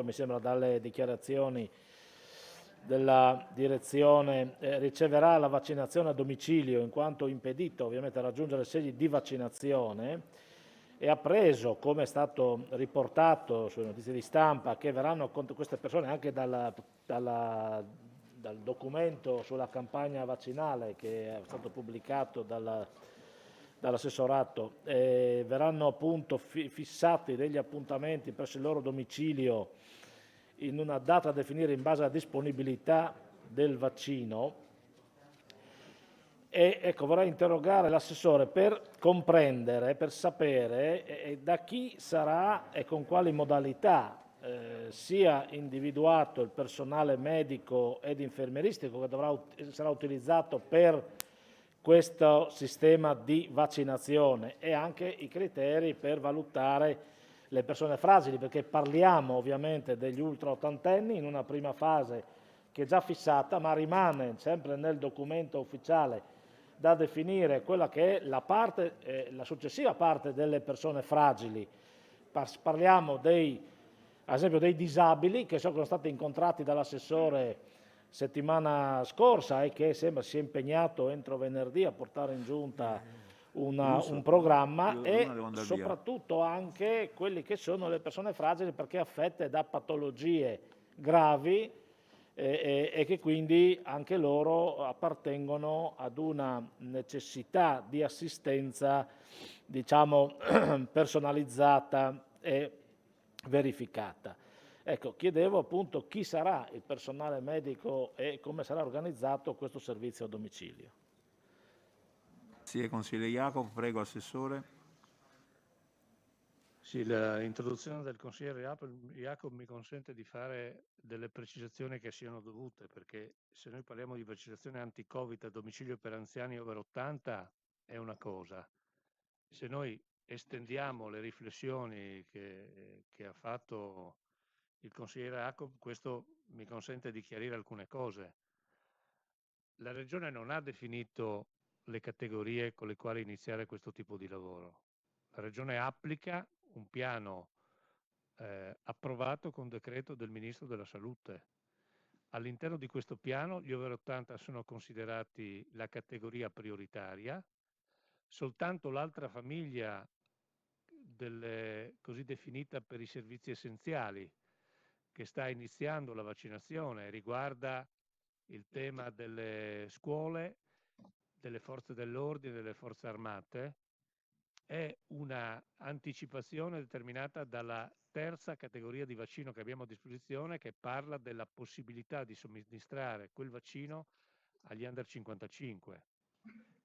mi sembra dalle dichiarazioni della direzione, riceverà la vaccinazione a domicilio in quanto impedito ovviamente a raggiungere sedi di vaccinazione e ha preso, come è stato riportato sulle notizie di stampa, che verranno contro queste persone anche dal documento sulla campagna vaccinale che è stato pubblicato dall'assessorato, verranno appunto fissati degli appuntamenti presso il loro domicilio in una data da definire in base alla disponibilità del vaccino. E ecco, vorrei interrogare l'assessore per comprendere, per sapere da chi sarà e con quali modalità sia individuato il personale medico ed infermieristico che sarà utilizzato per questo sistema di vaccinazione e anche i criteri per valutare le persone fragili, perché parliamo ovviamente degli ultra ottantenni in una prima fase che è già fissata, ma rimane sempre nel documento ufficiale da definire quella che è la successiva parte delle persone fragili. Parliamo ad esempio dei disabili che sono stati incontrati dall'assessore settimana scorsa e che sembra sia impegnato entro venerdì a portare in giunta un programma e soprattutto anche quelli che sono le persone fragili perché affette da patologie gravi e che quindi anche loro appartengono ad una necessità di assistenza, diciamo, personalizzata e verificata. Ecco, chiedevo appunto chi sarà il personale medico e come sarà organizzato questo servizio a domicilio. Grazie, consigliere Jacob. Prego, Assessore. Sì, l'introduzione del consigliere Jacob mi consente di fare delle precisazioni che siano dovute, perché se noi parliamo di vaccinazione anti-Covid a domicilio per anziani over 80 è una cosa. Se noi estendiamo le riflessioni che ha fatto il consigliere Jacob, questo mi consente di chiarire alcune cose. La Regione non ha definito le categorie con le quali iniziare questo tipo di lavoro. La Regione applica un piano approvato con decreto del Ministro della Salute. All'interno di questo piano gli over 80 sono considerati la categoria prioritaria, soltanto l'altra famiglia così definita per i servizi essenziali, che sta iniziando la vaccinazione, riguarda il tema delle scuole, delle forze dell'ordine, delle forze armate, è una anticipazione determinata dalla terza categoria di vaccino che abbiamo a disposizione, che parla della possibilità di somministrare quel vaccino agli under 55.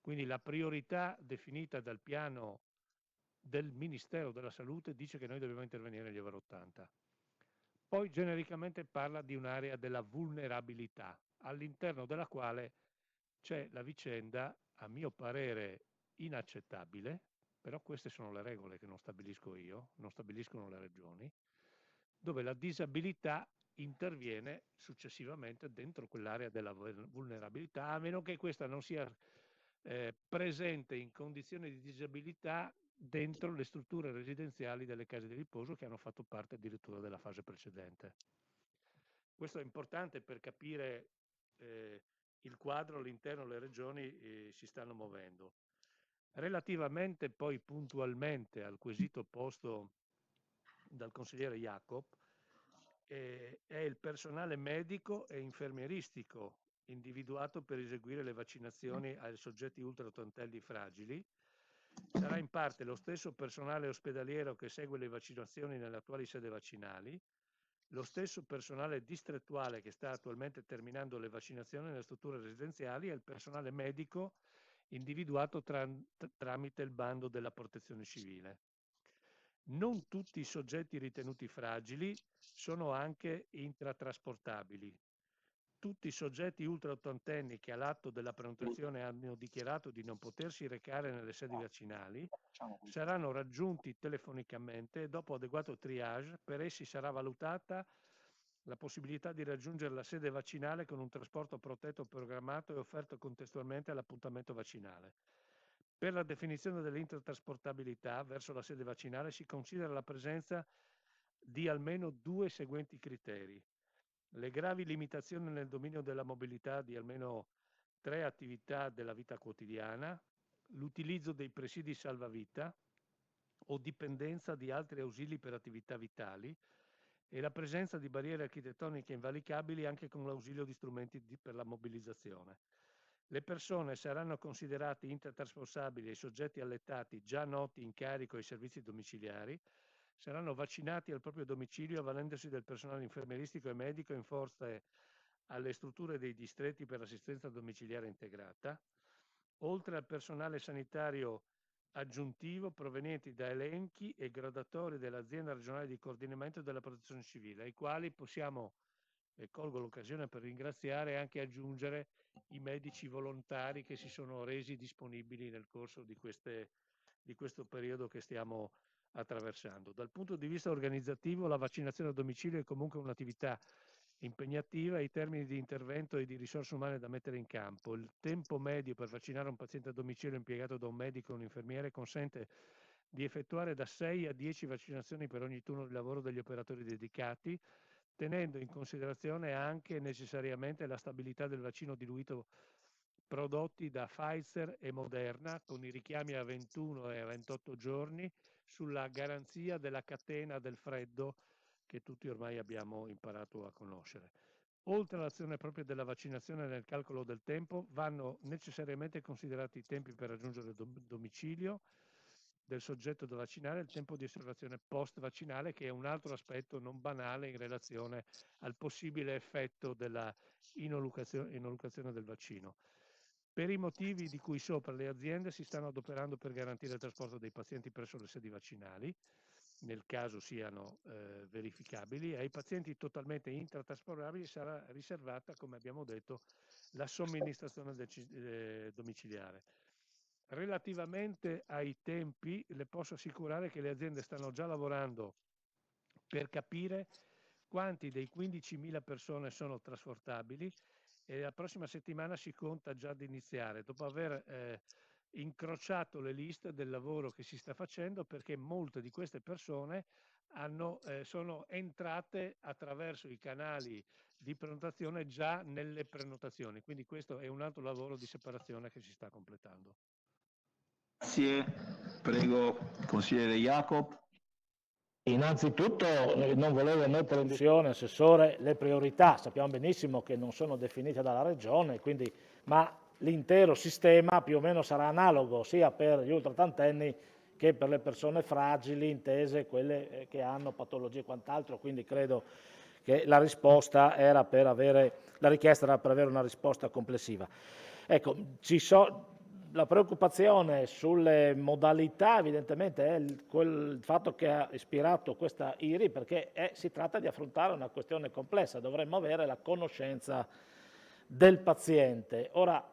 Quindi la priorità definita dal piano del Ministero della Salute dice che noi dobbiamo intervenire negli over 80. Poi genericamente parla di un'area della vulnerabilità, all'interno della quale c'è la vicenda, a mio parere, inaccettabile, però queste sono le regole che non stabilisco io, non stabiliscono le regioni, dove la disabilità interviene successivamente dentro quell'area della vulnerabilità, a meno che questa non sia presente in condizioni di disabilità dentro le strutture residenziali delle case di riposo che hanno fatto parte addirittura della fase precedente. Questo è importante per capire il quadro all'interno delle regioni si stanno muovendo. Relativamente poi puntualmente al quesito posto dal consigliere Jacob, è il personale medico e infermieristico individuato per eseguire le vaccinazioni ai soggetti ultraottantelli fragili. Sarà in parte lo stesso personale ospedaliero che segue le vaccinazioni nelle attuali sedi vaccinali, lo stesso personale distrettuale che sta attualmente terminando le vaccinazioni nelle strutture residenziali e il personale medico individuato tramite il bando della protezione civile. Non tutti i soggetti ritenuti fragili sono anche intratrasportabili. Tutti i soggetti ultraottantenni che all'atto della prenotazione hanno dichiarato di non potersi recare nelle sedi vaccinali saranno raggiunti telefonicamente e dopo adeguato triage per essi sarà valutata la possibilità di raggiungere la sede vaccinale con un trasporto protetto programmato e offerto contestualmente all'appuntamento vaccinale. Per la definizione dell'intertrasportabilità verso la sede vaccinale si considera la presenza di almeno 2 seguenti criteri: le gravi limitazioni nel dominio della mobilità di almeno 3 attività della vita quotidiana, l'utilizzo dei presidi salvavita o dipendenza di altri ausili per attività vitali e la presenza di barriere architettoniche invalicabili anche con l'ausilio di strumenti per la mobilizzazione. Le persone saranno considerate intertrasportabili e soggetti allettati già noti in carico ai servizi domiciliari, saranno vaccinati al proprio domicilio avvalendosi del personale infermieristico e medico in forze alle strutture dei distretti per l'assistenza domiciliare integrata, oltre al personale sanitario aggiuntivo provenienti da elenchi e gradatori dell'azienda regionale di coordinamento della protezione civile, ai quali possiamo, e colgo l'occasione per ringraziare, anche aggiungere i medici volontari che si sono resi disponibili nel corso di questo periodo che stiamo attraversando. Dal punto di vista organizzativo, la vaccinazione a domicilio è comunque un'attività impegnativa ai termini di intervento e di risorse umane da mettere in campo. Il tempo medio per vaccinare un paziente a domicilio impiegato da un medico o un infermiere consente di effettuare da 6 a 10 vaccinazioni per ogni turno di lavoro degli operatori dedicati, tenendo in considerazione anche necessariamente la stabilità del vaccino diluito prodotti da Pfizer e Moderna, con i richiami a 21 e a 28 giorni sulla garanzia della catena del freddo che tutti ormai abbiamo imparato a conoscere. Oltre all'azione propria della vaccinazione nel calcolo del tempo, vanno necessariamente considerati i tempi per raggiungere il domicilio del soggetto da vaccinare e il tempo di osservazione post-vaccinale, che è un altro aspetto non banale in relazione al possibile effetto della inolucrazione del vaccino. Per i motivi di cui sopra, le aziende si stanno adoperando per garantire il trasporto dei pazienti presso le sedi vaccinali, nel caso siano verificabili, e ai pazienti totalmente intratrasportabili sarà riservata, come abbiamo detto, la somministrazione domiciliare. Relativamente ai tempi, le posso assicurare che le aziende stanno già lavorando per capire quanti dei 15.000 persone sono trasportabili e la prossima settimana si conta già di iniziare, dopo aver incrociato le liste del lavoro che si sta facendo, perché molte di queste persone sono entrate attraverso i canali di prenotazione già nelle prenotazioni, quindi questo è un altro lavoro di separazione che si sta completando. Grazie, prego consigliere Jacob. Innanzitutto non volevo mettere in discussione, Assessore, le priorità. Sappiamo benissimo che non sono definite dalla Regione, quindi, ma l'intero sistema più o meno sarà analogo sia per gli ultraottantenni che per le persone fragili, intese quelle che hanno patologie e quant'altro, quindi credo che la richiesta era per avere una risposta complessiva. Ecco, la preoccupazione sulle modalità evidentemente è il fatto che ha ispirato questa IRI, perché si tratta di affrontare una questione complessa, dovremmo avere la conoscenza del paziente. Ora,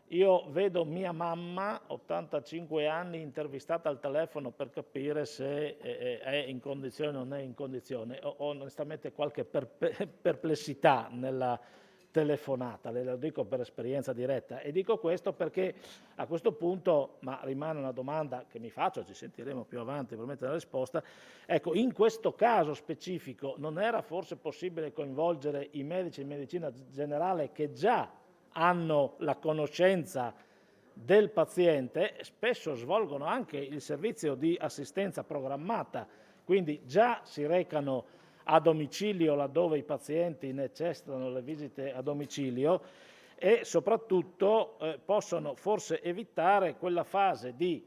io vedo mia mamma, 85 anni, intervistata al telefono per capire se è in condizione o non è in condizione. Ho onestamente qualche perplessità nella telefonata, le lo dico per esperienza diretta, e dico questo perché a questo punto, ma rimane una domanda che mi faccio, ci sentiremo più avanti probabilmente la risposta, ecco, in questo caso specifico non era forse possibile coinvolgere i medici di medicina generale che già hanno la conoscenza del paziente, spesso svolgono anche il servizio di assistenza programmata, quindi già si recano a domicilio laddove i pazienti necessitano le visite a domicilio e soprattutto possono forse evitare quella fase di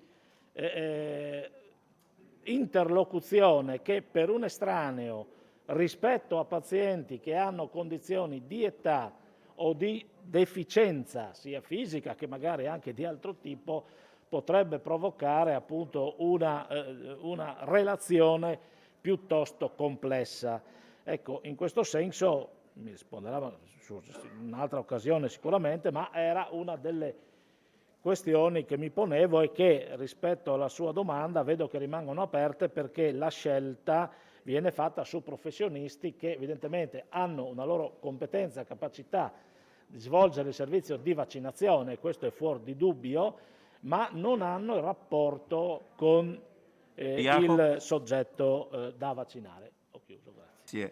interlocuzione che per un estraneo rispetto a pazienti che hanno condizioni di età o di deficienza sia fisica che magari anche di altro tipo potrebbe provocare appunto una relazione piuttosto complessa. Ecco, in questo senso, mi risponderà su un'altra occasione sicuramente, ma era una delle questioni che mi ponevo e che rispetto alla sua domanda vedo che rimangono aperte, perché la scelta viene fatta su professionisti che evidentemente hanno una loro competenza e capacità di svolgere il servizio di vaccinazione, questo è fuori di dubbio, ma non hanno il rapporto con il soggetto da vaccinare. Passiamo